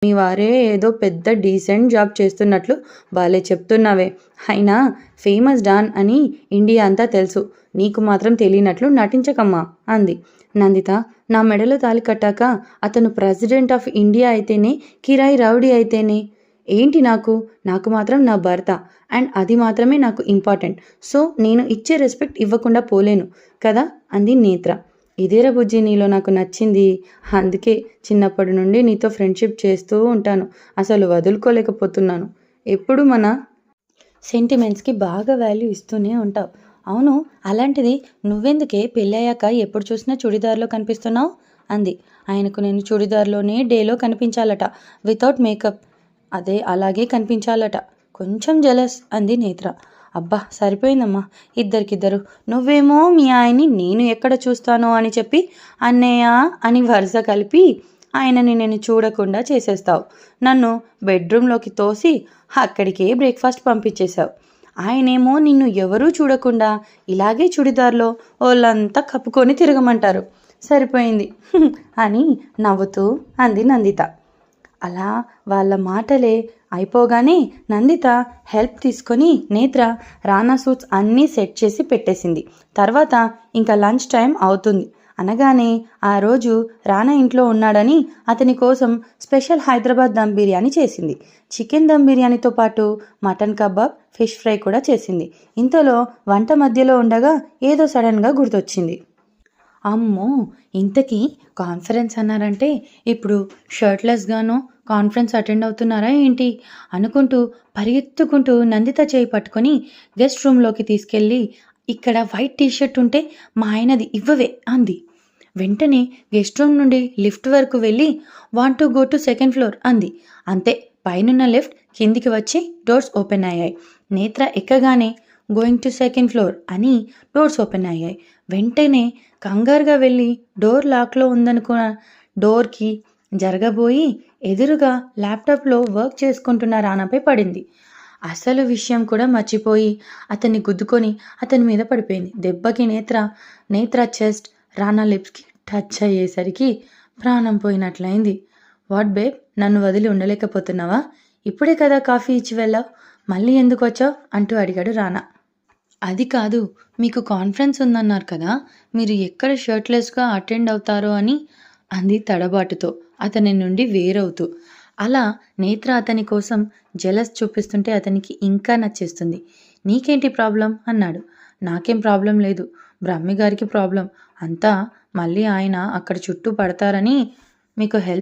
మీ వారే ఏదో పెద్ద డీసెంట్ జాబ్ చేస్తున్నట్లు భలే చెప్తున్నావే. అయినా ఫేమస్ డాన్ అని ఇండియా అంతా తెలుసు. నీకు మాత్రం తెలియనట్లు నటించకమ్మా అంది. నందిత, నా మెడలో తాళి కట్టాక అతను ప్రెసిడెంట్ ఆఫ్ ఇండియా అయితేనే, కిరాయి రౌడీ అయితేనే ఏంటి నాకు? నాకు మాత్రం నా భర్త, అండ్ అది మాత్రమే నాకు ఇంపార్టెంట్. సో నేను ఇచ్చే రెస్పెక్ట్ ఇవ్వకుండా పోలేను కదా అంది నేత్ర. ఇదేరా బుజ్జి నీలో నాకు నచ్చింది. అందుకే చిన్నప్పటి నుండి నీతో ఫ్రెండ్షిప్ చేస్తూ ఉంటాను. అసలు వదులుకోలేకపోతున్నాను. ఎప్పుడు మన సెంటిమెంట్స్కి బాగా వాల్యూ ఇస్తూనే ఉంటావు. అవును, అలాంటిది నువ్వెందుకే పెళ్ళయ్యాక ఎప్పుడు చూసినా చుడిదార్లో కనిపిస్తున్నావు అంది. ఆయనకు నేను చుడిదార్లోనే డేలో కనిపించాలట, వితౌట్ మేకప్. అదే అలాగే కనిపించాలట. కొంచెం జలస్ అంది నేత్ర. అబ్బా సరిపోయిందమ్మా, ఇద్దరికిద్దరు. నువ్వేమో మీ ఆయన్ని నేను ఎక్కడ చూస్తానో అని చెప్పి అన్నయ్య అని వరుస కలిపి ఆయనని నేను చూడకుండా చేసేస్తావు. నన్ను బెడ్రూమ్లోకి తోసి అక్కడికే బ్రేక్ఫాస్ట్ పంపించేశావు. ఆయనేమో నిన్ను ఎవరూ చూడకుండా ఇలాగే చుడిదార్లో వాళ్ళంతా కప్పుకొని తిరగమంటారు. సరిపోయింది అని నవ్వుతూ అంది నందిత. అలా వాళ్ళ మాటలే అయిపోగానే నందిత హెల్ప్ తీసుకొని నేత్ర రానా సూట్స్ అన్నీ సెట్ చేసి పెట్టేసింది. తర్వాత ఇంకా లంచ్ టైం అవుతుంది అనగానే ఆ రోజు రానా ఇంట్లో ఉన్నాడని అతని కోసం స్పెషల్ హైదరాబాద్ దమ్ బిర్యానీ చేసింది. చికెన్ దమ్ బిర్యానీతో పాటు మటన్ కబాబ్, ఫిష్ ఫ్రై కూడా చేసింది. ఇంతలో వంట మధ్యలో ఉండగా ఏదో సడన్గా గుర్తొచ్చింది. అమ్మో, ఇంతకీ కాన్ఫరెన్స్ అన్నారంటే ఇప్పుడు షర్ట్లెస్గానో కాన్ఫరెన్స్ అటెండ్ అవుతున్నారా ఏంటి అనుకుంటూ పరిగెత్తుకుంటూ నందిత చేయి పట్టుకొని గెస్ట్ రూమ్లోకి తీసుకెళ్ళి, ఇక్కడ వైట్ టీషర్ట్ ఉంటే మా ఆయనది ఇవ్వవే అంది. వెంటనే గెస్ట్ రూమ్ నుండి లిఫ్ట్ వరకు వెళ్ళి want to go to second floor అంది. అంతే, పైనున్న లిఫ్ట్ కిందికి వచ్చి డోర్స్ ఓపెన్ అయ్యాయి. నేత్ర ఎక్కగానే గోయింగ్ టు సెకండ్ ఫ్లోర్ అని డోర్స్ ఓపెన్ అయ్యాయి. వెంటనే కంగారుగా వెళ్ళి డోర్ లాక్లో ఉందనుకున్న డోర్కి జరగబోయి ఎదురుగా ల్యాప్టాప్లో వర్క్ చేసుకుంటున్న రానాపై పడింది. అసలు విషయం కూడా మర్చిపోయి అతన్ని గుద్దుకొని అతని మీద పడిపోయింది. దెబ్బకి నేత్ర చెస్ట్ రానా లిప్స్కి టచ్ అయ్యేసరికి ప్రాణం పోయినట్లయింది. వాట్ బేబ్, నన్ను వదిలి ఉండలేకపోతున్నావా? ఇప్పుడే కదా కాఫీ ఇచ్చి వెళ్ళావు, మళ్ళీ ఎందుకు వచ్చావు అంటూ అడిగాడు రానా. అది కాదు, మీకు కాన్ఫరెన్స్ ఉందన్నారు కదా, మీరు ఎక్కడ షర్ట్లెస్గా అటెండ్ అవుతారో అని అంది తడబాటుతో అతని నుండి వేరవుతూ. అలా నేత్ర అతని కోసం జెలస్ చూపిస్తుంటే అతనికి ఇంకా నచ్చేస్తుంది. నీకేంటి ప్రాబ్లం అన్నాడు. నాకేం ప్రాబ్లం లేదు, బ్రహ్మి గారికి ప్రాబ్లం. అంతా మళ్ళీ ఆయన అక్కడ చుట్టూ పడతారని మీకు హెల్ప్